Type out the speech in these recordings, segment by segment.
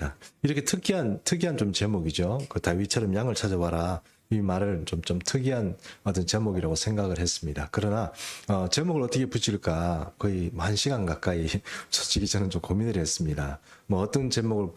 있습니다. 이렇게 특이한 좀 제목이죠. 그 다윗처럼 양을 찾아와라. 이 말을 좀 특이한 어떤 제목이라고 생각을 했습니다. 그러나 제목을 어떻게 붙일까 거의 1시간 가까이 솔직히 저는 좀 고민을 했습니다. 뭐 어떤 제목을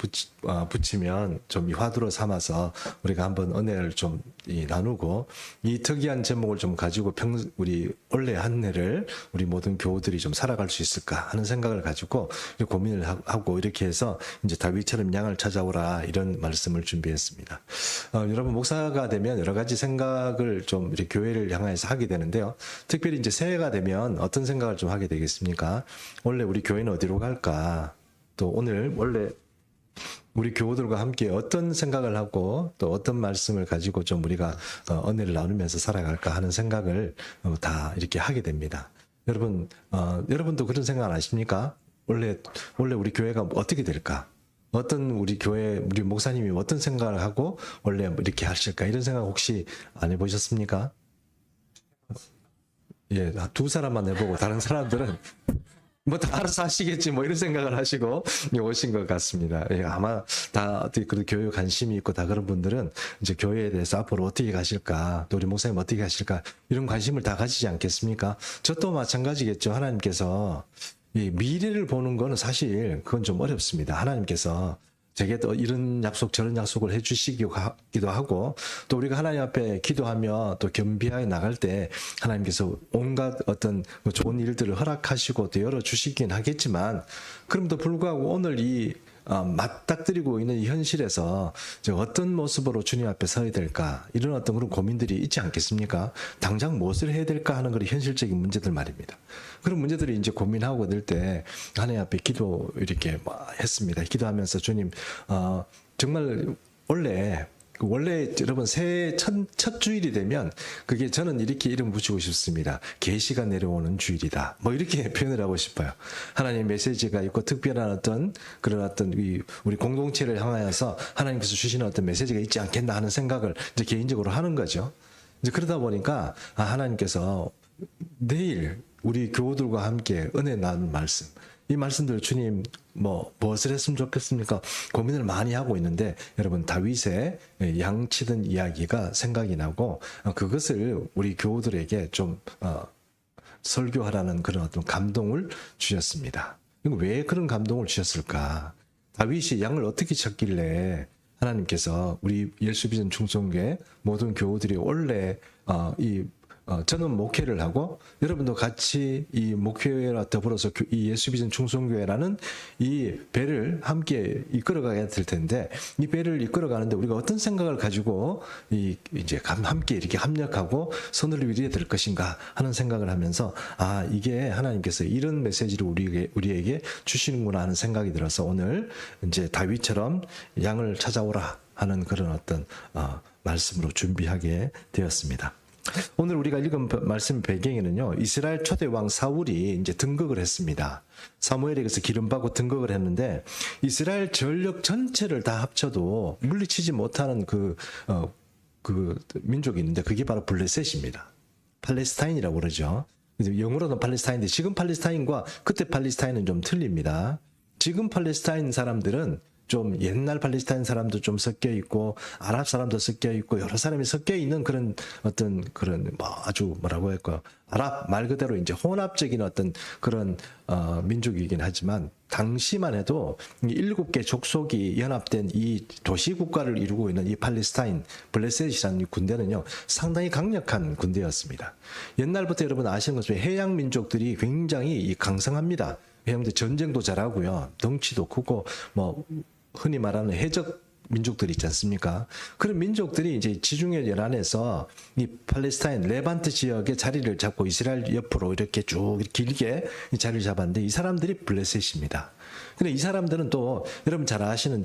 붙이면 좀 화두로 삼아서 우리가 한번 은혜를 좀 나누고 이 특이한 제목을 좀 가지고 우리 올해 한 해를 우리 모든 교우들이 좀 살아갈 수 있을까 하는 생각을 가지고 고민을 하고 이렇게 해서 이제 다윗처럼 양을 찾아오라 이런 말씀을 준비했습니다. 여러분 목사가 되면 여러 가지 생각을 좀 이렇게 교회를 향해서 하게 되는데요. 특별히 이제 새해가 되면 어떤 생각을 좀 하게 되겠습니까? 원래 우리 교회는 어디로 갈까? 또 오늘 원래 우리 교우들과 함께 어떤 생각을 하고 또 어떤 말씀을 가지고 좀 우리가 은혜를 나누면서 살아갈까 하는 생각을 다 이렇게 하게 됩니다. 여러분, 여러분도 그런 생각 안 하십니까? 원래 우리 교회가 어떻게 될까? 어떤 우리 교회, 우리 목사님이 어떤 생각을 하고 원래 이렇게 하실까? 이런 생각 혹시 안 해보셨습니까? 예, 두 사람만 해보고 다른 사람들은 뭐 다 알아서 하시겠지 뭐 이런 생각을 하시고 오신 것 같습니다. 예, 아마 다 어떻게 그런 교회에 관심이 있고 다 그런 분들은 이제 교회에 대해서 앞으로 어떻게 가실까, 또 우리 목사님 어떻게 하실까 이런 관심을 다 가지지 않겠습니까? 저도 마찬가지겠죠. 하나님께서 이 미래를 보는 거는 사실 그건 좀 어렵습니다. 하나님께서 제게 또 이런 약속 저런 약속을 해주시기도 하고 또 우리가 하나님 앞에 기도하며 또 겸비하게 나갈 때 하나님께서 온갖 어떤 좋은 일들을 허락하시고 또 열어주시긴 하겠지만 그럼에도 불구하고 오늘 이 맞닥뜨리고 있는 이 현실에서 어떤 모습으로 주님 앞에 서야 될까 이런 어떤 그런 고민들이 있지 않겠습니까? 당장 무엇을 해야 될까 하는 그런 현실적인 문제들 말입니다. 그런 문제들이 이제 고민하고 될 때 하나님 앞에 기도 이렇게 했습니다. 기도하면서 주님 정말 원래 여러분 새해 첫 주일이 되면 그게 저는 이렇게 이름 붙이고 싶습니다. 계시가 내려오는 주일이다. 뭐 이렇게 표현을 하고 싶어요. 하나님 메시지가 있고 특별한 어떤 그런 어떤 우리 공동체를 향하여서 하나님께서 주시는 어떤 메시지가 있지 않겠나 하는 생각을 이제 개인적으로 하는 거죠. 이제 그러다 보니까 하나님께서 내일 우리 교우들과 함께 은혜 나눈 말씀 이 말씀들 주님 무엇을 했으면 좋겠습니까? 고민을 많이 하고 있는데 여러분 다윗의 양치던 이야기가 생각이 나고 그것을 우리 교우들에게 좀 설교하라는 그런 어떤 감동을 주셨습니다. 왜 그런 감동을 주셨을까? 다윗이 양을 어떻게 찾길래 하나님께서 우리 예수비전 충성교회 모든 교우들이 원래 저는 목회를 하고 여러분도 같이 이 목회와 더불어서 이 예수비전 충성교회라는 이 배를 함께 이끌어가야 될 텐데 이 배를 이끌어가는데 우리가 어떤 생각을 가지고 이제 함께 이렇게 합력하고 선을 이루어야 될 것인가 하는 생각을 하면서 이게 하나님께서 이런 메시지를 우리에게 주시는구나 하는 생각이 들어서 오늘 이제 다윗처럼 양을 찾아오라 하는 그런 어떤 말씀으로 준비하게 되었습니다. 오늘 우리가 읽은 말씀 배경에는요, 이스라엘 초대 왕 사울이 이제 등극을 했습니다. 사무엘에게서 기름받고 등극을 했는데, 이스라엘 전력 전체를 다 합쳐도 물리치지 못하는 그 민족이 있는데, 그게 바로 블레셋입니다. 팔레스타인이라고 그러죠. 영어로는 팔레스타인인데, 지금 팔레스타인과 그때 팔레스타인은 좀 틀립니다. 지금 팔레스타인 사람들은 좀 옛날 팔레스타인 사람도 좀 섞여 있고 아랍 사람도 섞여 있고 여러 사람이 섞여 있는 그런 어떤 그런 아주 뭐라고 할까요? 아랍 말 그대로 이제 혼합적인 어떤 그런 민족이긴 하지만 당시만 해도 7개 족속이 연합된 이 도시 국가를 이루고 있는 이 팔레스타인 블레셋이라는 이 군대는요 상당히 강력한 군대였습니다. 옛날부터 여러분 아시는 것처럼 해양 민족들이 굉장히 강성합니다. 해양들 전쟁도 잘하고요, 덩치도 크고 흔히 말하는 해적 민족들이 있지 않습니까? 그런 민족들이 이제 지중해 연안에서 이 팔레스타인 레반트 지역에 자리를 잡고 이스라엘 옆으로 이렇게 쭉 길게 자리를 잡았는데 이 사람들이 블레셋입니다. 근데 이 사람들은 또 여러분 잘 아시는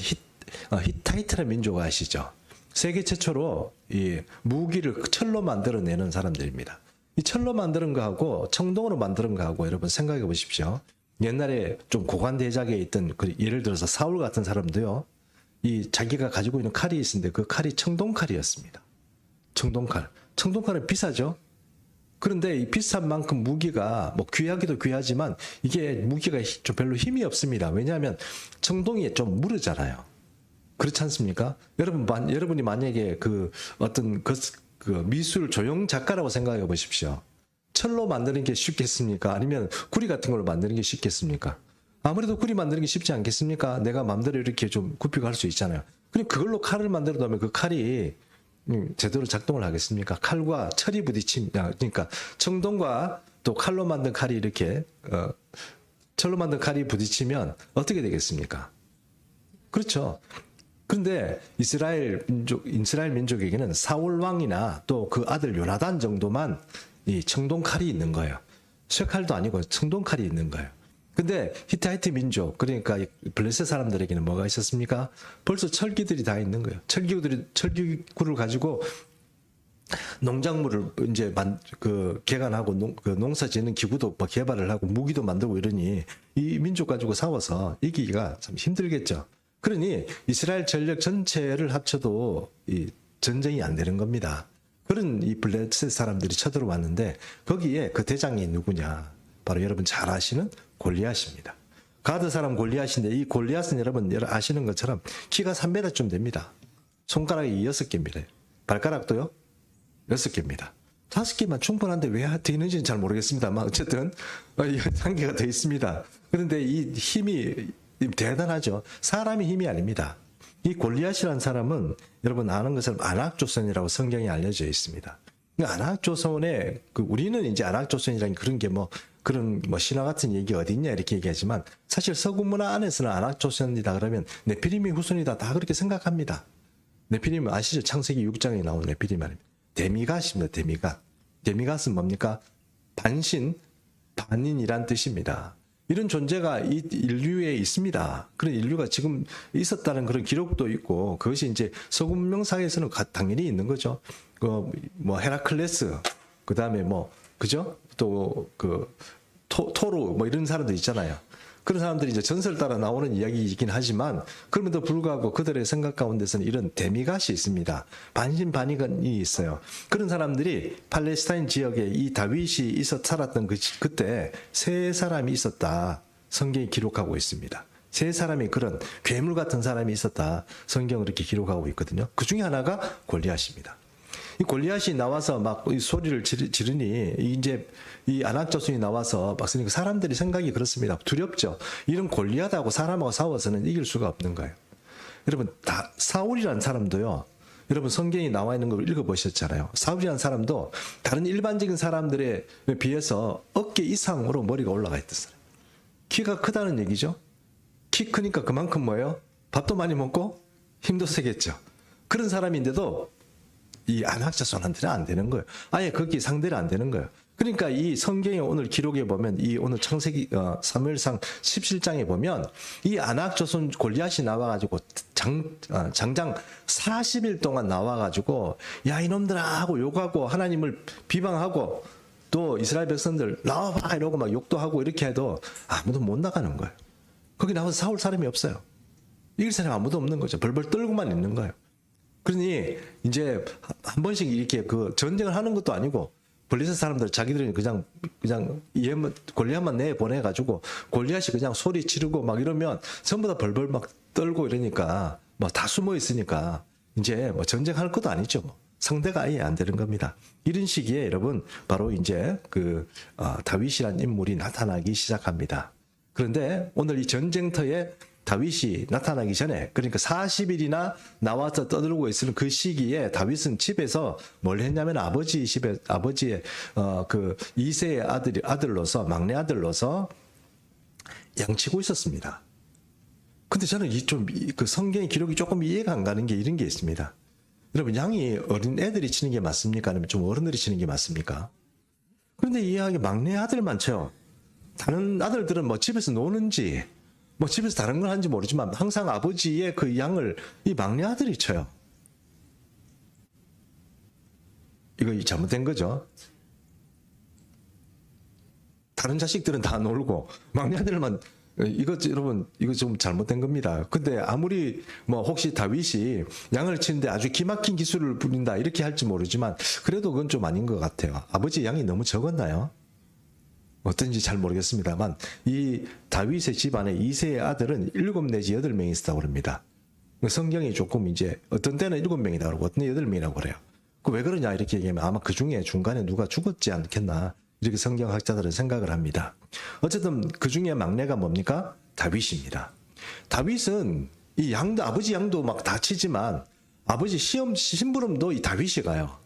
히타이트라는 민족 아시죠? 세계 최초로 이 무기를 철로 만들어내는 사람들입니다. 이 철로 만드는 거하고 청동으로 만드는 거하고 여러분 생각해 보십시오. 옛날에 좀 고관 대작에 있던 예를 들어서 사울 같은 사람도요, 이 자기가 가지고 있는 칼이 있는데 그 칼이 청동칼이었습니다. 청동칼은 비싸죠. 그런데 이 비싼 만큼 무기가 귀하기도 귀하지만 이게 무기가 좀 별로 힘이 없습니다. 왜냐하면 청동이 좀 무르잖아요. 그렇지 않습니까? 여러분이 만약에 그 어떤 그 미술 조형 작가라고 생각해 보십시오. 철로 만드는 게 쉽겠습니까? 아니면 구리 같은 걸로 만드는 게 쉽겠습니까? 아무래도 구리 만드는 게 쉽지 않겠습니까? 내가 마음대로 이렇게 좀 굽히고 할 수 있잖아요. 그럼 그걸로 칼을 만들어 놓으면 그 칼이 제대로 작동을 하겠습니까? 칼과 철이 그러니까 청동과 또 칼로 만든 칼이 이렇게 철로 만든 칼이 부딪히면 어떻게 되겠습니까? 그렇죠. 그런데 이스라엘 민족에게는 사울 왕이나 또 그 아들 요나단 정도만 이 청동 칼이 있는 거예요. 쇠칼도 아니고 청동 칼이 있는 거예요. 근데 히타이트 민족, 그러니까 블레셋 사람들에게는 뭐가 있었습니까? 벌써 철기들이 다 있는 거예요. 철기구를 가지고 농작물을 이제 개간하고 농사 짓는 기구도 뭐 개발을 하고 무기도 만들고 이러니 이 민족 가지고 싸워서 이기기가 참 힘들겠죠. 그러니 이스라엘 전력 전체를 합쳐도 이 전쟁이 안 되는 겁니다. 그런 이 블레셋 사람들이 쳐들어왔는데 거기에 그 대장이 누구냐? 바로 여러분 잘 아시는 골리앗입니다. 가드 사람 골리앗인데 이 골리앗은 여러분 아시는 것처럼 키가 3m쯤 됩니다. 손가락이 6개입니다. 발가락도요? 6개입니다. 5개만 충분한데 왜 되는지는 잘 모르겠습니다만 어쨌든 한계가 더 있습니다. 그런데 이 힘이 대단하죠. 사람이 힘이 아닙니다. 이 골리앗이라는 사람은 여러분 아는 것처럼 안악조선이라고 성경에 알려져 있습니다. 안악조선에 우리는 이제 안악조선이라는 그런 게 그런 신화 같은 얘기 어디 있냐 이렇게 얘기하지만 사실 서구 문화 안에서는 안악조선이다 그러면 네피림의 후손이다 다 그렇게 생각합니다. 네피림 아시죠? 창세기 6장에 나온 네피림 아닙니다. 데미갓입니다. 데미갓. 데미갓은 뭡니까? 반신, 반인이란 뜻입니다. 이런 존재가 이 인류에 있습니다. 그런 인류가 지금 있었다는 그런 기록도 있고 그것이 이제 서구 문명사에서는 당연히 있는 거죠. 헤라클레스, 그 다음에 그죠? 또 토루 이런 사람들 있잖아요. 그런 사람들이 이제 전설 따라 나오는 이야기이긴 하지만 그럼에도 불구하고 그들의 생각 가운데서는 이런 데미갓이 있습니다. 반신반의가 있어요. 그런 사람들이 팔레스타인 지역에 이 다윗이 살았던 그때 세 사람이 있었다. 성경이 기록하고 있습니다. 세 사람이 그런 괴물 같은 사람이 있었다. 성경은 이렇게 기록하고 있거든요. 그 중에 하나가 골리앗입니다. 이 골리앗이 나와서 막 소리를 지르니 이제 이 안악조선이 나와서 막 쓰니까 사람들이 생각이 그렇습니다. 두렵죠. 이런 골리앗하고 사람하고 싸워서는 이길 수가 없는 거예요. 여러분 사울이라는 사람도요. 여러분 성경에 나와 있는 걸 읽어보셨잖아요. 사울이라는 사람도 다른 일반적인 사람들에 비해서 어깨 이상으로 머리가 올라가 있던 사람. 키가 크다는 얘기죠. 키 크니까 그만큼 뭐예요? 밥도 많이 먹고 힘도 세겠죠. 그런 사람인데도 이 안악조선한테는 안 되는 거예요. 아예 거기 상대를 안 되는 거예요. 그러니까 이 성경의 오늘 기록에 보면 이 오늘 창세기 사무엘상 17장에 보면 이 안악조선 골리앗이 나와가지고 장장 40일 동안 나와가지고 야 이놈들아 하고 욕하고 하나님을 비방하고 또 이스라엘 백성들 나와봐 이러고 막 욕도 하고 이렇게 해도 아무도 못 나가는 거예요. 거기 나와서 싸울 사람이 없어요. 이길 사람이 아무도 없는 거죠. 벌벌 떨고만 있는 거예요. 그러니 이제 한 번씩 이렇게 전쟁을 하는 것도 아니고 블레셋 사람들 자기들은 그냥 골리앗만 내보내가지고 골리앗이 그냥 소리 지르고 막 이러면 전부 다 벌벌 막 떨고 이러니까 다 숨어 있으니까 이제 전쟁할 것도 아니죠. 상대가 아예 안 되는 겁니다. 이런 시기에 여러분 바로 이제 다윗이라는 인물이 나타나기 시작합니다. 그런데 오늘 이 전쟁터에 다윗이 나타나기 전에 그러니까 40일이나 나와서 떠들고 있는 그 시기에 다윗은 집에서 뭘 했냐면 아버지의 그 이세의 아들로서 막내 아들로서 양치고 있었습니다. 근데 저는 그 성경의 기록이 조금 이해가 안 가는 게 이런 게 있습니다. 여러분 양이 어린 애들이 치는 게 맞습니까? 아니면 좀 어른들이 치는 게 맞습니까? 그런데 이야기 막내 아들만 쳐요. 다른 아들들은 집에서 노는지 집에서 다른 걸 하는지 모르지만 항상 아버지의 그 양을 이 막내 아들이 쳐요. 이거 잘못된 거죠. 다른 자식들은 다 놀고 막내 아들만 여러분 이거 좀 잘못된 겁니다. 근데 아무리 혹시 다윗이 양을 치는데 아주 기막힌 기술을 부린다 이렇게 할지 모르지만 그래도 그건 좀 아닌 것 같아요. 아버지 양이 너무 적었나요? 어떤지 잘 모르겠습니다만 이 다윗의 집안에 이세의 아들은 7 내지 8명이 있었다고 합니다. 성경이 조금 이제 어떤 때는 7명이다 그러고 어떤 때는 8명이라고 그래요. 그 왜 그러냐 이렇게 얘기하면 아마 그 중에 중간에 누가 죽었지 않겠나 이렇게 성경학자들은 생각을 합니다. 어쨌든 그 중에 막내가 뭡니까? 다윗입니다. 다윗은 이 양도 아버지 양도 막 다치지만 아버지 심부름도 이 다윗이 가요.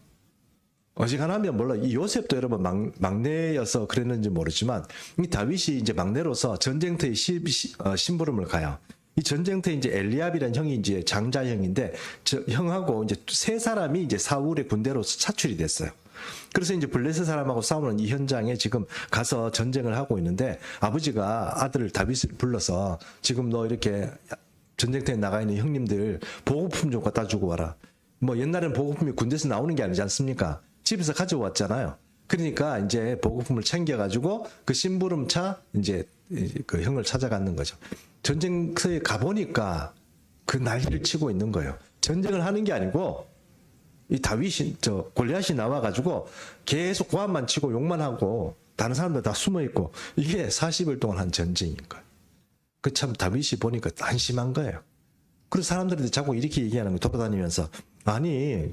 어지간하면 몰라 이 요셉도 여러분 막내여서 그랬는지 모르지만 이 다윗이 이제 막내로서 전쟁터에 심부름을 가요. 이 전쟁터에 이제 엘리압이라는 형이 이제 장자형인데 저 형하고 이제 세 사람이 이제 사울의 군대로 차출이 됐어요. 그래서 이제 블레셋 사람하고 싸우는 이 현장에 지금 가서 전쟁을 하고 있는데 아버지가 아들 다윗을 불러서 지금 너 이렇게 전쟁터에 나가 있는 형님들 보급품 좀 갖다 주고 와라. 뭐 옛날에는 보급품이 군대에서 나오는 게 아니지 않습니까? 집에서 가져왔잖아요. 그러니까 이제 보급품을 챙겨가지고 그 심부름차 이제 그 형을 찾아가는 거죠. 전쟁터에 가보니까 그 난리를 치고 있는 거예요. 전쟁을 하는 게 아니고 이 다윗이 골리앗이 나와가지고 계속 고함만 치고 욕만 하고 다른 사람들 다 숨어 있고 이게 40일 동안 한 전쟁인 거예요. 그 참 다윗이 보니까 한심한 거예요. 그래서 사람들이 자꾸 이렇게 얘기하는 거 돌아다니면서 아니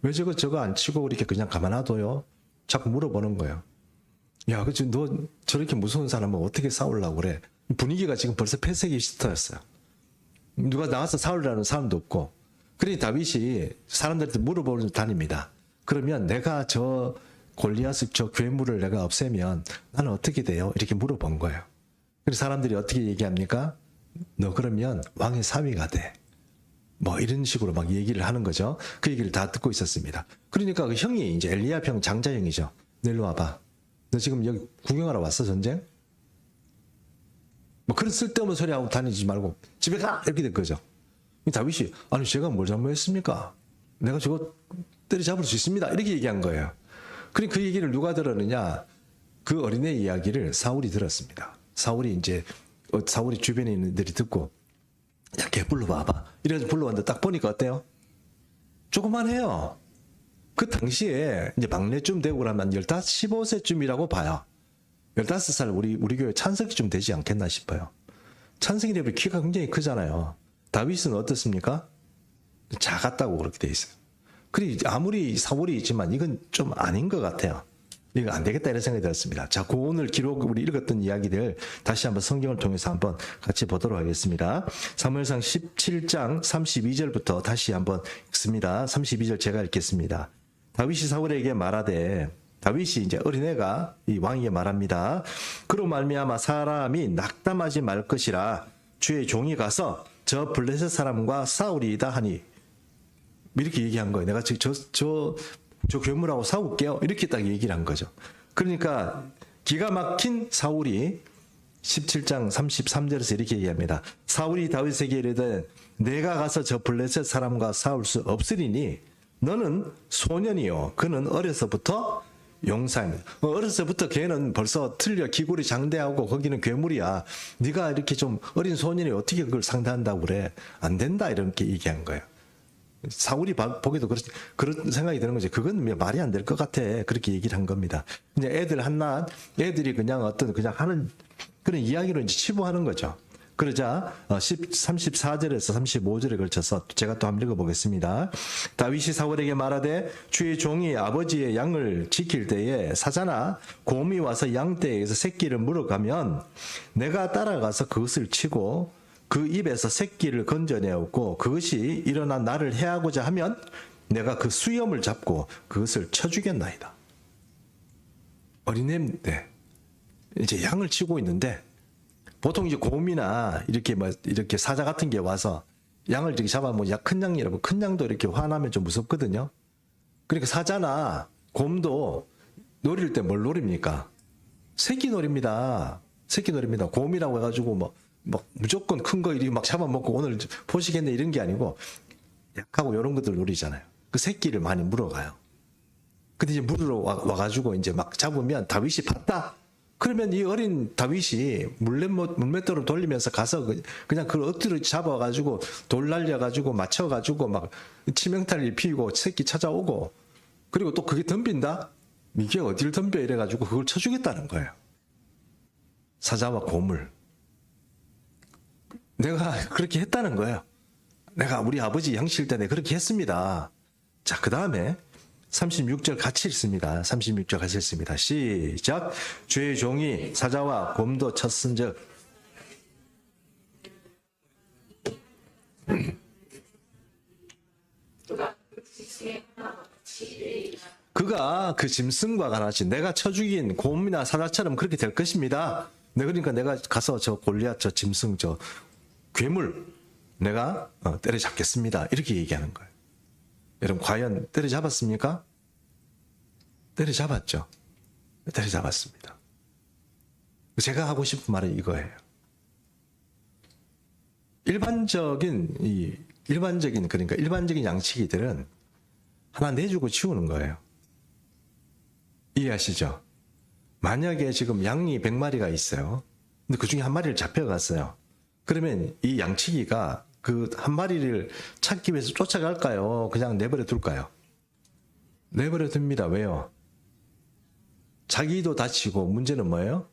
왜 저거 안 치고 이렇게 그냥 가만 놔둬요? 자꾸 물어보는 거예요. 야, 그치 너 저렇게 무서운 사람은 어떻게 싸우려고 그래? 분위기가 지금 벌써 폐색이 시터였어요. 누가 나와서 싸우려는 사람도 없고. 그러니 다윗이 사람들한테 물어보는 다닙니다. 그러면 내가 저 골리앗의 저 괴물을 내가 없애면 나는 어떻게 돼요? 이렇게 물어본 거예요. 그래서 사람들이 어떻게 얘기합니까? 너 그러면 왕의 사위가 돼. 뭐 이런 식으로 막 얘기를 하는 거죠. 그 얘기를 다 듣고 있었습니다. 그러니까 그 형이 이제 엘리압 형 장자형이죠. 너 일로 와봐. 너 지금 여기 구경하러 왔어 전쟁? 뭐 그런 쓸데없는 소리 하고 다니지 말고 집에 가! 이렇게 된 거죠. 다윗이 아니 제가 뭘 잘못했습니까? 내가 저거 때려잡을 수 있습니다. 이렇게 얘기한 거예요. 그러니 그 얘기를 누가 들었느냐? 그 어린애 이야기를 사울이 들었습니다. 사울이 주변에 있는 들이 듣고 야, 걔 불러봐봐. 이래서 불러왔는데 딱 보니까 어때요? 조그만해요. 그 당시에 이제 막내쯤 되고 그러면 15, 15세쯤이라고 봐요. 15살 우리 교회 찬석이쯤 되지 않겠나 싶어요. 찬석이 되면 키가 굉장히 크잖아요. 다윗은 어떻습니까? 작았다고 그렇게 돼 있어요. 그리고 아무리 사울이 있지만 이건 좀 아닌 것 같아요. 이거 안 되겠다 이런 생각이 들었습니다. 자, 그 오늘 우리 읽었던 이야기들 다시 한번 성경을 통해서 한번 같이 보도록 하겠습니다. 사무엘상 17장 32절부터 다시 한번 읽습니다. 32절 제가 읽겠습니다. 다윗이 사울에게 말하되 다윗이 이제 어린애가 이 왕에게 말합니다. 그로 말미암아 사람이 낙담하지 말 것이라 주의 종이 가서 저 블레셋 사람과 싸우리이다 하니 이렇게 얘기한 거예요. 내가 저 괴물하고 싸울게요. 이렇게 딱 얘기를 한 거죠. 그러니까 기가 막힌 사울이 17장 33절에서 이렇게 얘기합니다. 사울이 다윗에게 이르되 내가 가서 저 블레셋 사람과 싸울 수 없으리니 너는 소년이요 그는 어려서부터 용사입니다. 어려서부터 걔는 벌써 틀려 기골이 장대하고 거기는 괴물이야. 네가 이렇게 좀 어린 소년이 어떻게 그걸 상대한다고 그래. 안 된다 이렇게 얘기한 거예요. 사울이 보기도 그런 생각이 드는 거죠. 그건 말이 안 될 것 같아. 그렇게 얘기를 한 겁니다. 그냥 애들이 그냥 그냥 하는 그런 이야기로 이제 치부하는 거죠. 그러자 34절에서 35절에 걸쳐서 제가 또 한번 읽어보겠습니다. 다윗이 사울에게 말하되 주의 종이 아버지의 양을 지킬 때에 사자나 곰이 와서 양떼에서 새끼를 물어가면 내가 따라가서 그것을 치고 그 입에서 새끼를 건져내었고 그것이 일어나 나를 해하고자 하면 내가 그 수염을 잡고 그것을 쳐 죽였나이다. 어린애인데 이제 양을 치고 있는데 보통 이제 곰이나 이렇게 사자 같은 게 와서 양을 이렇게 잡아 큰 양이라고 큰 양도 이렇게 화나면 좀 무섭거든요. 그러니까 사자나 곰도 노릴 때 뭘 노립니까? 새끼 노립니다. 곰이라고 해가지고 막 무조건 큰 거 이리 막 잡아먹고 오늘 보시겠네 이런 게 아니고 약하고 이런 것들 노리잖아요. 그 새끼를 많이 물어가요. 근데 이제 물으러 와가지고 이제 막 잡으면 다윗이 봤다. 그러면 이 어린 다윗이 물맷돌을 돌리면서 가서 그냥 그걸 억지로 잡아가지고 돌 날려가지고 맞춰가지고 막 치명타를 입히고 새끼 찾아오고 그리고 또 그게 덤빈다? 이게 어디를 덤벼 이래가지고 그걸 쳐주겠다는 거예요. 사자와 곰을. 내가 그렇게 했다는 거예요. 내가 우리 아버지 양칠 때 내가 그렇게 했습니다. 자, 그 다음에 36절 같이 읽습니다. 36절 같이 읽습니다. 시작. 주의 종이 사자와 곰도 쳤은즉 그가 그 짐승과 같이 내가 쳐 죽인 곰이나 사자처럼 그렇게 될 것입니다. 네, 그러니까 내가 가서 저 골리앗 저 짐승 저 괴물 내가 때려잡겠습니다. 이렇게 얘기하는 거예요. 여러분 과연 때려잡았습니까? 때려잡았죠. 때려잡았습니다. 제가 하고 싶은 말은 이거예요. 일반적인 양치기들은 하나 내주고 치우는 거예요. 이해하시죠? 만약에 지금 양이 100마리가 있어요. 근데 그 중에 한 마리를 잡혀갔어요. 그러면 이 양치기가 그 한 마리를 찾기 위해서 쫓아갈까요? 그냥 내버려 둘까요? 내버려 둡니다. 왜요? 자기도 다치고 문제는 뭐예요?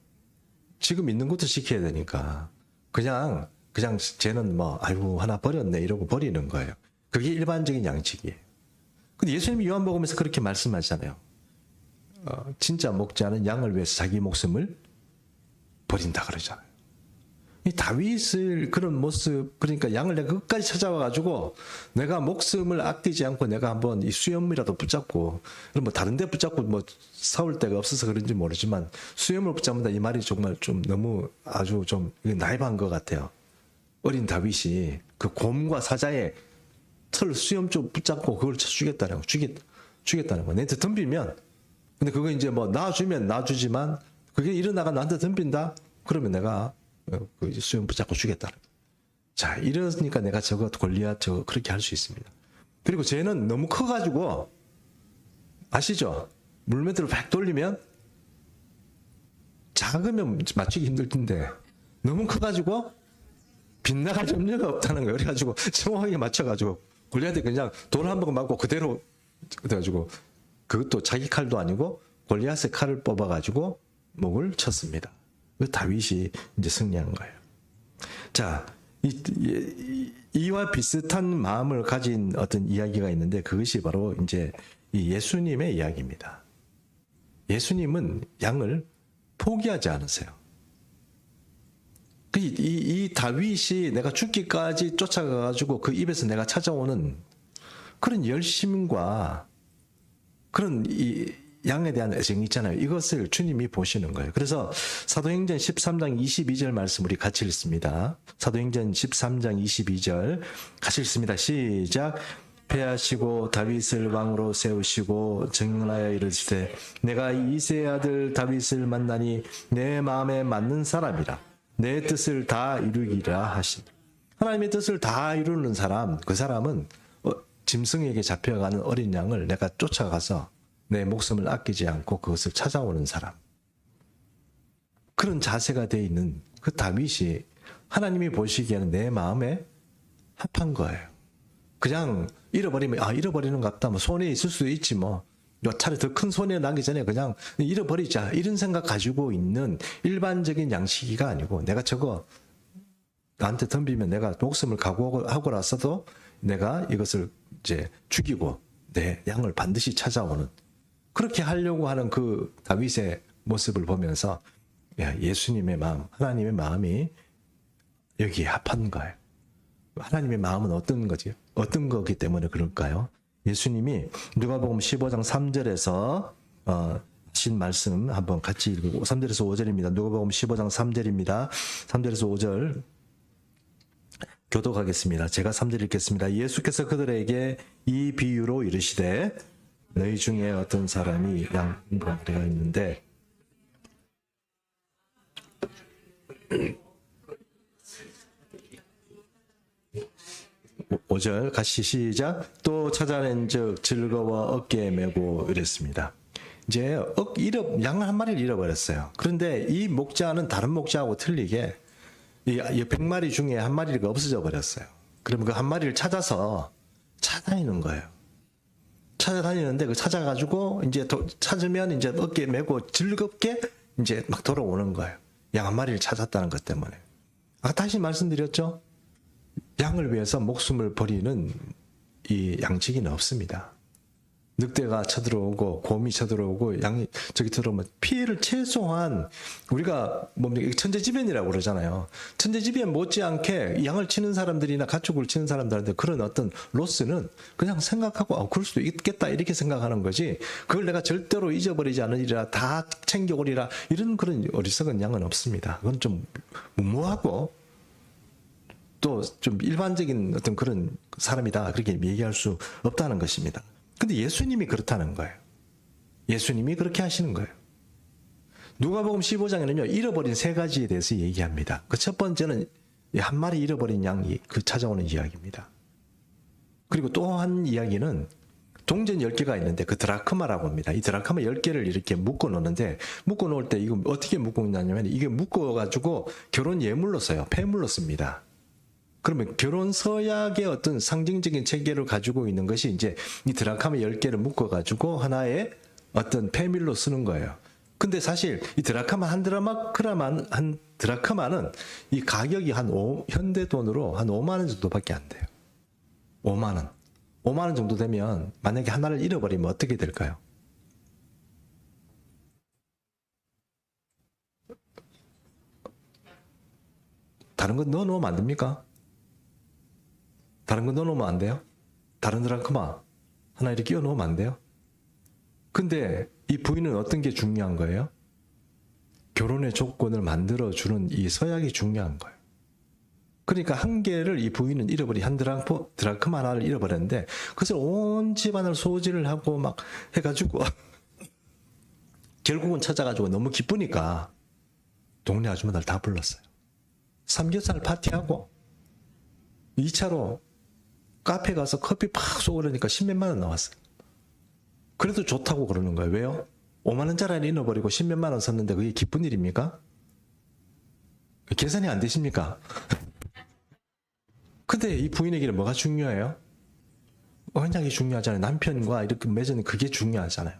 지금 있는 것도 지켜야 되니까. 그냥 쟤는 아이고 하나 버렸네 이러고 버리는 거예요. 그게 일반적인 양치기예요. 근데 예수님이 요한복음에서 그렇게 말씀하잖아요. 진짜 먹지 않은 양을 위해서 자기 목숨을 버린다 그러잖아요. 이 다윗을 그런 모습, 그러니까 양을 내가 끝까지 찾아와가지고 내가 목숨을 아끼지 않고 내가 한번 이 수염이라도 붙잡고, 다른 데 붙잡고 싸울 데가 없어서 그런지 모르지만 수염을 붙잡는다 이 말이 정말 좀 너무 아주 좀 나이브한 것 같아요. 어린 다윗이 그 곰과 사자의 털 수염 쪽 붙잡고 그걸 쳐주겠다는 거, 주겠다는 거. 내한테 덤비면, 근데 그거 이제 놔주면 놔주지만 그게 일어나가 나한테 덤빈다? 그러면 내가 그 수염 붙잡고 주겠다는 거. 자, 이러니까 내가 저거 골리앗 저거 그렇게 할 수 있습니다. 그리고 쟤는 너무 커가지고 아시죠? 물매트를 팍 돌리면 작으면 맞추기 힘들 텐데 너무 커가지고 빗나갈 염려가 없다는 거예요. 그래가지고 정확하게 맞춰가지고 골리앗이 그냥 돌 한 번 맞고 그대로 그래가지고 그것도 자기 칼도 아니고 골리앗의 칼을 뽑아가지고 목을 쳤습니다. 그 다윗이 이제 승리한 거예요. 자, 이와 비슷한 마음을 가진 어떤 이야기가 있는데 그것이 바로 이제 이 예수님의 이야기입니다. 예수님은 양을 포기하지 않으세요. 이 다윗이 내가 죽기까지 쫓아가가지고 그 입에서 내가 찾아오는 그런 열심과 그런 이 양에 대한 애정이 있잖아요. 이것을 주님이 보시는 거예요. 그래서 사도행전 13장 22절 말씀 우리 같이 읽습니다. 사도행전 13장 22절 같이 읽습니다. 시작. 패하시고 다윗을 왕으로 세우시고 정하여 이르시되 내가 이새의 아들 다윗을 만나니 내 마음에 맞는 사람이라 내 뜻을 다 이루기라 하신. 하나님의 뜻을 다 이루는 사람, 그 사람은 짐승에게 잡혀가는 어린 양을 내가 쫓아가서 내 목숨을 아끼지 않고 그것을 찾아오는 사람. 그런 자세가 되어 있는 그 다윗이 하나님이 보시기에는 내 마음에 합한 거예요. 그냥 잃어버리면 잃어버리는 것 같다. 손해 있을 수도 있지 차라리 더 큰 손해 나기 전에 그냥 잃어버리자 이런 생각 가지고 있는 일반적인 양식이가 아니고 내가 저거 나한테 덤비면 내가 목숨을 각오하고 나서도 내가 이것을 이제 죽이고 내 양을 반드시 찾아오는 그렇게 하려고 하는 그 다윗의 모습을 보면서 예수님의 마음, 하나님의 마음이 여기에 합한 거예요. 하나님의 마음은 어떤 거지? 어떤 거기 때문에 그럴까요? 예수님이 누가복음 15장 3절에서 하신 말씀 한번 같이 읽고 3절에서 5절입니다. 누가복음 15장 3절입니다. 3절에서 5절 교독하겠습니다. 제가 3절 읽겠습니다. 예수께서 그들에게 이 비유로 이르시되 너희 중에 어떤 사람이 양 1마리가 있는데 5절 같이 시작. 또 찾아낸즉 즐거워 어깨에 메고 이랬습니다. 이제 양을 한 마리를 잃어버렸어요. 그런데 이 목자는 다른 목자하고 틀리게 이 100마리 중에 한 마리가 없어져 버렸어요. 그러면 그 한 마리를 찾아서 찾아다니는 거예요. 찾아다니는데 그 찾아가지고 이제 찾으면 이제 어깨에 메고 즐겁게 이제 막 돌아오는 거예요. 양 한 마리를 찾았다는 것 때문에. 다시 말씀드렸죠. 양을 위해서 목숨을 버리는 이 양치기는 없습니다. 늑대가 쳐들어오고 곰이 쳐들어오고 양이 저기 들어오면 피해를 최소한 우리가 뭡니까 천재지변이라고 그러잖아요. 천재지변 못지않게 양을 치는 사람들이나 가축을 치는 사람들한테 그런 어떤 로스는 그냥 생각하고 그럴 수도 있겠다 이렇게 생각하는 거지. 그걸 내가 절대로 잊어버리지 않으리라 다 챙겨오리라 이런 그런 어리석은 양은 없습니다. 그건 좀 무모하고 또 좀 일반적인 어떤 그런 사람이다 그렇게 얘기할 수 없다는 것입니다. 근데 예수님이 그렇다는 거예요. 예수님이 그렇게 하시는 거예요. 누가복음 15장에는요, 잃어버린 세 가지에 대해서 얘기합니다. 그 첫 번째는 한 마리 잃어버린 양이 그 찾아오는 이야기입니다. 그리고 또 한 이야기는 동전 10개가 있는데 그 드라크마라고 합니다. 이 드라크마 10개를 이렇게 묶어 놓는데 묶어 놓을 때 이거 어떻게 묶어 놓냐면 이게 묶어 가지고 결혼 예물로 써요. 폐물로 씁니다. 그러면 결혼 서약의 어떤 상징적인 체계를 가지고 있는 것이 이제 이 드라크마 10개를 묶어 가지고 하나의 어떤 폐밀로 쓰는 거예요. 근데 사실 이 드라크마 한 드라크마는 이 가격이 현대 돈으로 한 5만 원 정도밖에 안 돼요. 5만 원. 5만 원 정도 되면 만약에 하나를 잃어버리면 어떻게 될까요? 다른 건 넣어 놓으면 안 됩니까? 다른 거 넣어놓으면 안 돼요? 다른 드라크마 하나 이렇게 끼워 놓으면 안 돼요? 근데 이 부인은 어떤 게 중요한 거예요? 결혼의 조건을 만들어주는 이 서약이 중요한 거예요. 그러니까 한 개를 이 부인은 잃어버린 한 드라크마 하나를 잃어버렸는데 그것을 온 집안을 소지를 하고 막 해가지고 결국은 찾아가지고 너무 기쁘니까 동네 아줌마들 다 불렀어요. 삼겹살 파티하고 2차로 카페 가서 커피 팍 쏘고 그러니까 10몇만 원 나왔어요. 그래도 좋다고 그러는 거예요. 왜요? 5만 원짜리를 잃어버리고 10몇만 원 썼는데 그게 기쁜 일입니까? 계산이 안 되십니까? 근데 이 부인에게는 뭐가 중요해요? 언약이 중요하잖아요. 남편과 이렇게 맺은 그게 중요하잖아요.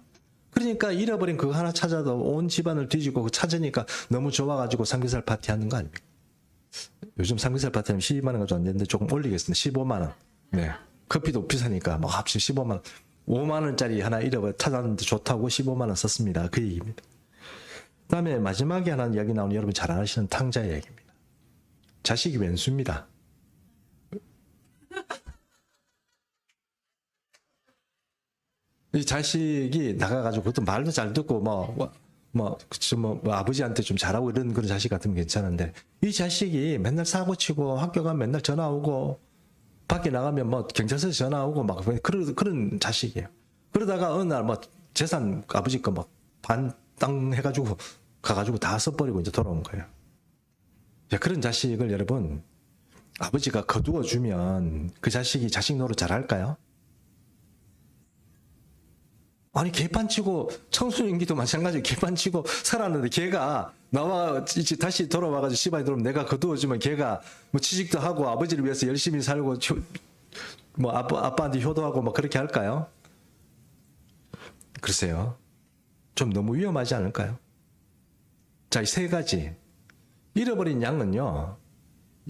그러니까 잃어버린 그거 하나 찾아도 온 집안을 뒤지고 찾으니까 너무 좋아가지고 삼겹살 파티 하는 거 아닙니까? 요즘 삼겹살 파티하면 12만 원 가지고 안 되는데 조금 올리겠습니다. 15만 원. 네. 커피도 비싸니까 뭐 합치 15만 원. 5만 원짜리 하나 찾았는데 좋다고 15만 원 썼습니다. 그 얘기입니다. 그다음에 마지막에 하나 이야기 나오는 여러분 잘 아시는 탕자의 얘기입니다. 자식이 왼수입니다. 이 자식이 나가가지고 그것도 말도 잘 듣고 아버지한테 좀 잘하고 이런 그런 자식 같으면 괜찮은데 이 자식이 맨날 사고치고 학교 가면 맨날 전화 오고 밖에 나가면 뭐 경찰서에서 전화 오고 막 그런 자식이에요. 그러다가 어느 날 뭐 재산 아버지 거 막 반 땅 해가지고 가가지고 다 써버리고 이제 돌아온 거예요. 그런 자식을 여러분 아버지가 거두어 주면 그 자식이 자식 노릇 잘할까요? 아니 개판치고 청소년기도 마찬가지로 개판치고 살았는데 걔가 나와 이제 다시 돌아와가지고 시발이 들어오면 내가 거두어주면 걔가 뭐 취직도 하고 아버지를 위해서 열심히 살고 뭐 아빠한테 효도하고 막 그렇게 할까요? 글쎄요. 좀 너무 위험하지 않을까요? 자, 이 세 가지. 잃어버린 양은요.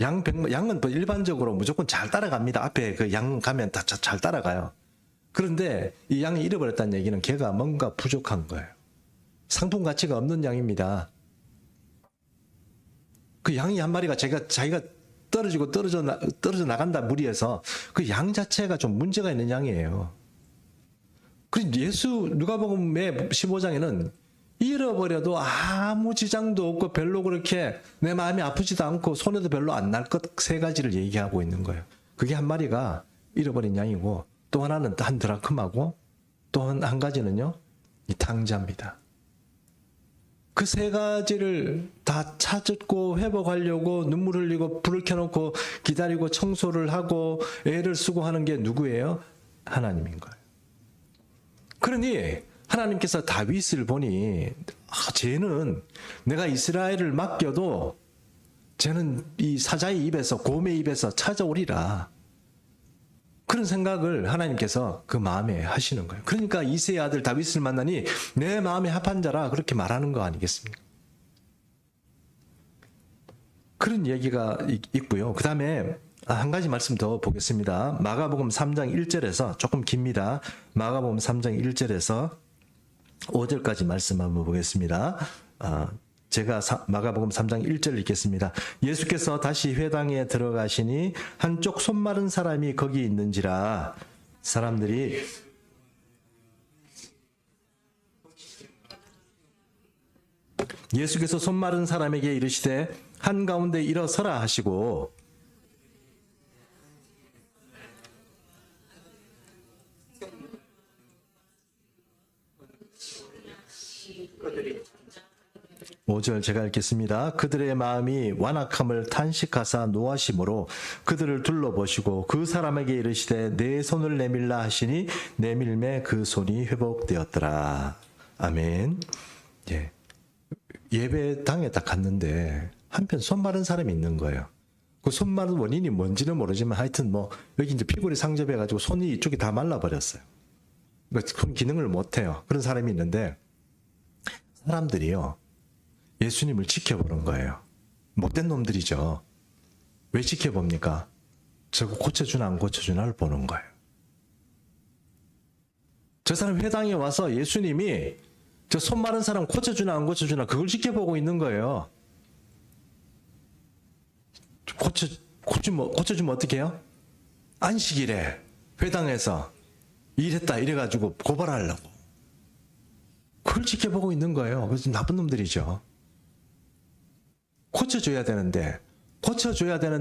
양은 뭐 일반적으로 무조건 잘 따라갑니다. 앞에 그 양 가면 다 잘 따라가요. 그런데 이 양이 잃어버렸다는 얘기는 걔가 뭔가 부족한 거예요. 상품 가치가 없는 양입니다. 그 양이 한 마리가 자기가 떨어져 나간다 무리해서 그 양 자체가 좀 문제가 있는 양이에요. 그리고 누가복음의 15장에는 잃어버려도 아무 지장도 없고 별로 그렇게 내 마음이 아프지도 않고 손해도 별로 안 날 것 세 가지를 얘기하고 있는 거예요. 그게 한 마리가 잃어버린 양이고 또 하나는 한 드라크마고 또 한 가지는요 이 탕자입니다. 그 세 가지를 다 찾고 회복하려고 눈물 흘리고 불을 켜놓고 기다리고 청소를 하고 애를 쓰고 하는 게 누구예요? 하나님인 거예요. 그러니 하나님께서 다윗을 보니 쟤는 내가 이스라엘을 맡겨도 쟤는 이 사자의 입에서 곰의 입에서 찾아오리라. 그런 생각을 하나님께서 그 마음에 하시는 거예요. 그러니까 이새의 아들 다윗을 만나니 내 마음에 합한 자라 그렇게 말하는 거 아니겠습니까? 그런 얘기가 있고요. 그 다음에 한 가지 말씀 더 보겠습니다. 마가복음 3장 1절에서 조금 깁니다. 마가복음 3장 1절에서 5절까지 말씀 한번 보겠습니다. 제가 마가복음 3장 1절 읽겠습니다. 예수께서 다시 회당에 들어가시니 한쪽 손 마른 사람이 거기 있는지라 사람들이 예수께서 손 마른 사람에게 이르시되 한가운데 일어서라 하시고 5절 제가 읽겠습니다. 그들의 마음이 완악함을 탄식하사 노하심으로 그들을 둘러보시고 그 사람에게 이르시되 내 손을 내밀라 하시니 내밀매 그 손이 회복되었더라. 아멘. 예. 예배당에 딱 갔는데 한편 손 마른 사람이 있는 거예요. 그 손 마른 원인이 뭔지는 모르지만 하여튼 뭐 여기 이제 피골이 상접해가지고 손이 이쪽이 다 말라버렸어요. 손 기능을 못해요. 그런 사람이 있는데 사람들이요. 예수님을 지켜보는 거예요. 못된 놈들이죠. 왜 지켜봅니까? 저거 고쳐주나 안 고쳐주나를 보는 거예요. 저 사람 회당에 와서 예수님이 저 손 마른 사람 고쳐주나 안 고쳐주나 그걸 지켜보고 있는 거예요. 고쳐주면 어떻게 해요? 안식일에 회당에서 일했다 이래가지고 고발하려고. 그걸 지켜보고 있는 거예요. 그래서 나쁜 놈들이죠. 고쳐줘야 되는데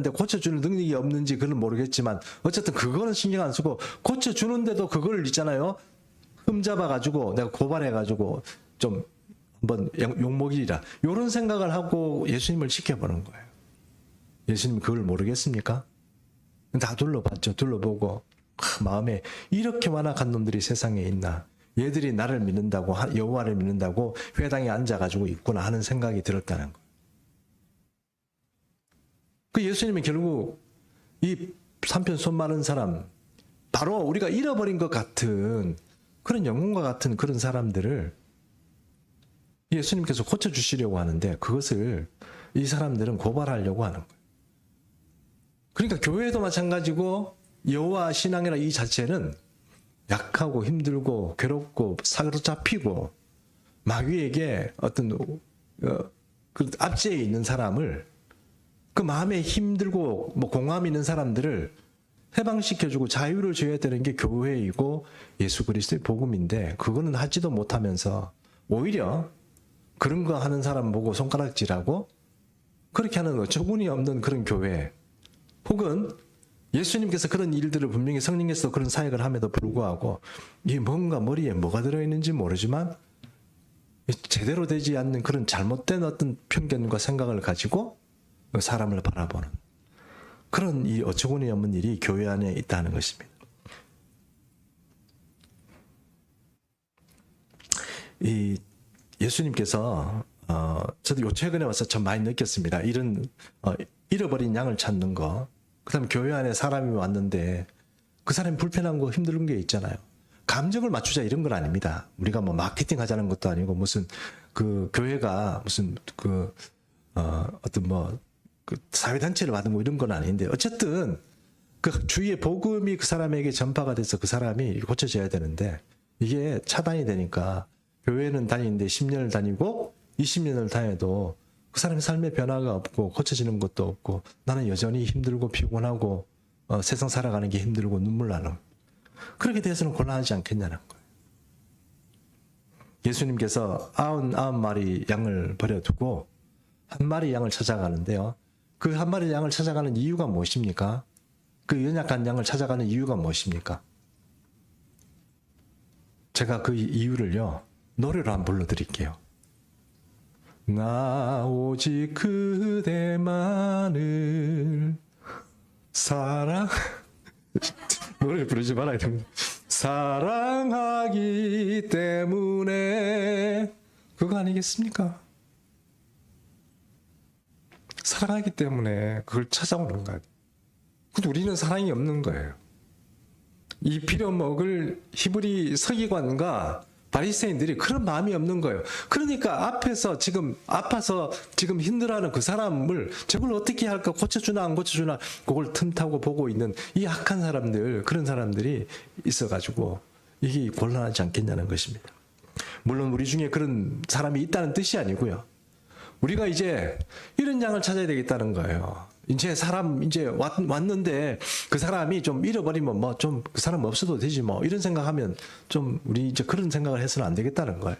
고쳐주는 능력이 없는지 그건 모르겠지만 어쨌든 그거는 신경 안 쓰고 고쳐주는데도 그걸 있잖아요. 흠잡아가지고 내가 고발해가지고 좀 한번 욕먹이리라 이런 생각을 하고 예수님을 지켜보는 거예요. 예수님 그걸 모르겠습니까? 다 둘러봤죠. 둘러보고 마음에 이렇게 완악한 놈들이 세상에 있나. 얘들이 나를 믿는다고 여호와를 믿는다고 회당에 앉아가지고 있구나 하는 생각이 들었다는 거예요. 그 예수님이 결국 이 삼편 손 마른 사람 바로 우리가 잃어버린 것 같은 그런 영혼과 같은 그런 사람들을 예수님께서 고쳐주시려고 하는데 그것을 이 사람들은 고발하려고 하는 거예요. 그러니까 교회도 마찬가지고 여호와 신앙이라 이 자체는 약하고 힘들고 괴롭고 사로잡히고 마귀에게 어떤 그 압제에 있는 사람을 그 마음에 힘들고 뭐 공함 있는 사람들을 해방시켜주고 자유를 줘야 되는 게 교회이고 예수 그리스도의 복음인데 그거는 하지도 못하면서 오히려 그런 거 하는 사람 보고 손가락질하고 그렇게 하는 어처구니 없는 그런 교회 혹은 예수님께서 그런 일들을 분명히 성령께서 그런 사역을 함에도 불구하고 이 뭔가 머리에 뭐가 들어있는지 모르지만 제대로 되지 않는 그런 잘못된 어떤 편견과 생각을 가지고 사람을 바라보는 그런 이 어처구니 없는 일이 교회 안에 있다는 것입니다. 이 예수님께서 저도 요 최근에 와서 참 많이 느꼈습니다. 이런 잃어버린 양을 찾는 거. 그다음에 교회 안에 사람이 왔는데 그 사람이 불편한 거 힘든 게 있잖아요. 감정을 맞추자 이런 건 아닙니다. 우리가 뭐 마케팅 하자는 것도 아니고 무슨 그 교회가 무슨 어떤 뭐 그 사회단체를 받은 거 이런 건 아닌데 어쨌든 그 주위의 복음이 그 사람에게 전파가 돼서 그 사람이 고쳐져야 되는데 이게 차단이 되니까 교회는 다니는데 10년을 다니고 20년을 다녀도 그 사람의 삶의 변화가 없고 고쳐지는 것도 없고 나는 여전히 힘들고 피곤하고 세상 살아가는 게 힘들고 눈물 나는 그렇게 돼서는 곤란하지 않겠냐는 거예요. 예수님께서 99마리 양을 버려두고 한 마리 양을 찾아가는데요. 그 한 마리 양을 찾아가는 이유가 무엇입니까? 그 연약한 양을 찾아가는 이유가 무엇입니까? 제가 그 이유를요. 노래로 한번 불러드릴게요. 나 오직 그대만을 사랑 노래를 부르지 말아야 됩니다. 사랑하기 때문에 그거 아니겠습니까? 사랑하기 때문에 그걸 찾아오는 거예요. 근데 우리는 사랑이 없는 거예요. 이 빌어먹을 히브리 서기관과 바리새인들이 그런 마음이 없는 거예요. 그러니까 앞에서 지금 아파서 지금 힘들어하는 그 사람을 저걸 어떻게 할까, 고쳐주나 안 고쳐주나 그걸 틈타고 보고 있는 이 악한 사람들, 그런 사람들이 있어가지고 이게 곤란하지 않겠냐는 것입니다. 물론 우리 중에 그런 사람이 있다는 뜻이 아니고요. 우리가 이제 이런 양을 찾아야 되겠다는 거예요. 이제 사람 이제 왔는데 그 사람이 좀 잃어버리면 뭐 좀 그 사람 없어도 되지 뭐 이런 생각하면 좀 우리 이제 그런 생각을 해서는 안 되겠다는 거예요.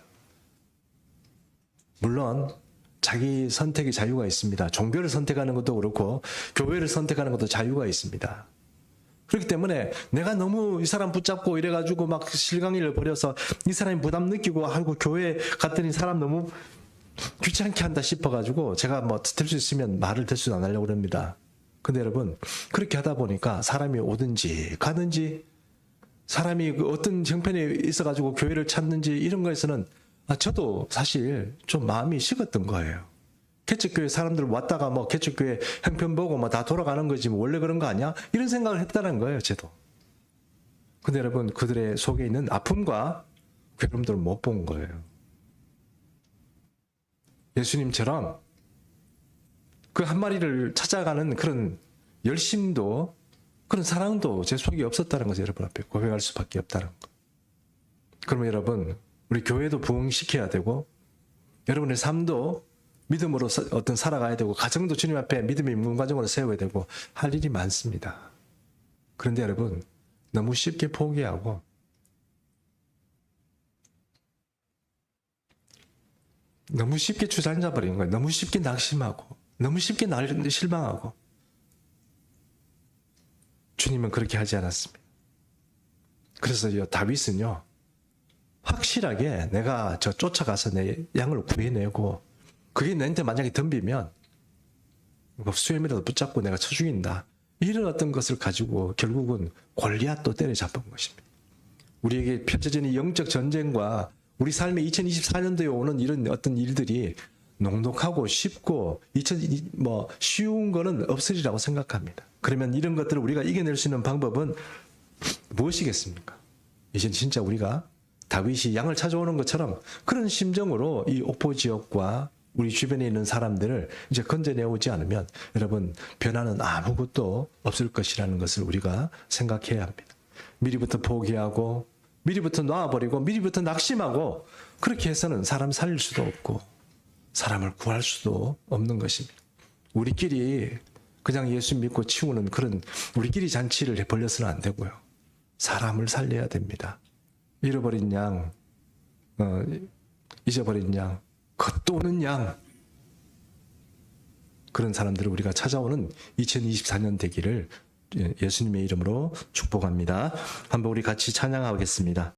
물론 자기 선택의 자유가 있습니다. 종교를 선택하는 것도 그렇고 교회를 선택하는 것도 자유가 있습니다. 그렇기 때문에 내가 너무 이 사람 붙잡고 이래가지고 막 실강의를 벌여서 이 사람이 부담 느끼고 아이고 교회 갔더니 사람 너무 귀찮게 한다 싶어가지고 제가 뭐 들 수 있으면 말을 대수도 안 하려고 합니다. 근데 여러분 그렇게 하다 보니까 사람이 오든지 가든지 사람이 어떤 형편에 있어가지고 교회를 찾는지 이런 거에서는 저도 사실 좀 마음이 식었던 거예요. 개척교회 사람들 왔다가 뭐 개척교회 형편 보고 뭐 다 돌아가는 거지 뭐 원래 그런 거 아니야? 이런 생각을 했다는 거예요, 저도. 근데 여러분 그들의 속에 있는 아픔과 괴로움들을 못 본 거예요. 예수님처럼 그 한 마리를 찾아가는 그런 열심도 그런 사랑도 제 속에 없었다는 것을 여러분 앞에 고백할 수밖에 없다는 것. 그러면 여러분 우리 교회도 부흥시켜야 되고 여러분의 삶도 믿음으로 어떤 살아가야 되고 가정도 주님 앞에 믿음의 인문가정으로 세워야 되고 할 일이 많습니다. 그런데 여러분 너무 쉽게 포기하고 너무 쉽게 주저앉아 버리는 거예요. 너무 쉽게 낙심하고 너무 쉽게 실망하고 주님은 그렇게 하지 않았습니다. 그래서 다윗은요 확실하게 내가 저 쫓아가서 내 양을 구해내고 그게 나한테 만약에 덤비면 수염이라도 붙잡고 내가 쳐 죽인다. 이런 어떤 것을 가지고 결국은 골리앗도 때려잡은 것입니다. 우리에게 펼쳐지는 영적 전쟁과 우리 삶의 2024년도에 오는 이런 어떤 일들이 녹록하고 쉽고 쉬운 거는 없으리라고 생각합니다. 그러면 이런 것들을 우리가 이겨낼 수 있는 방법은 무엇이겠습니까? 이제 진짜 우리가 다윗이 양을 찾아오는 것처럼 그런 심정으로 이 옥포 지역과 우리 주변에 있는 사람들을 이제 건져내오지 않으면 여러분 변화는 아무것도 없을 것이라는 것을 우리가 생각해야 합니다. 미리부터 포기하고 미리부터 놔버리고 미리부터 낙심하고 그렇게 해서는 사람 살릴 수도 없고 사람을 구할 수도 없는 것입니다. 우리끼리 그냥 예수 믿고 치우는 그런 우리끼리 잔치를 벌려서는 안 되고요. 사람을 살려야 됩니다. 잃어버린 양, 잊어버린 양, 겉도는 양 그런 사람들을 우리가 찾아오는 2024년 되기를 예수님의 이름으로 축복합니다. 한번 우리 같이 찬양하겠습니다.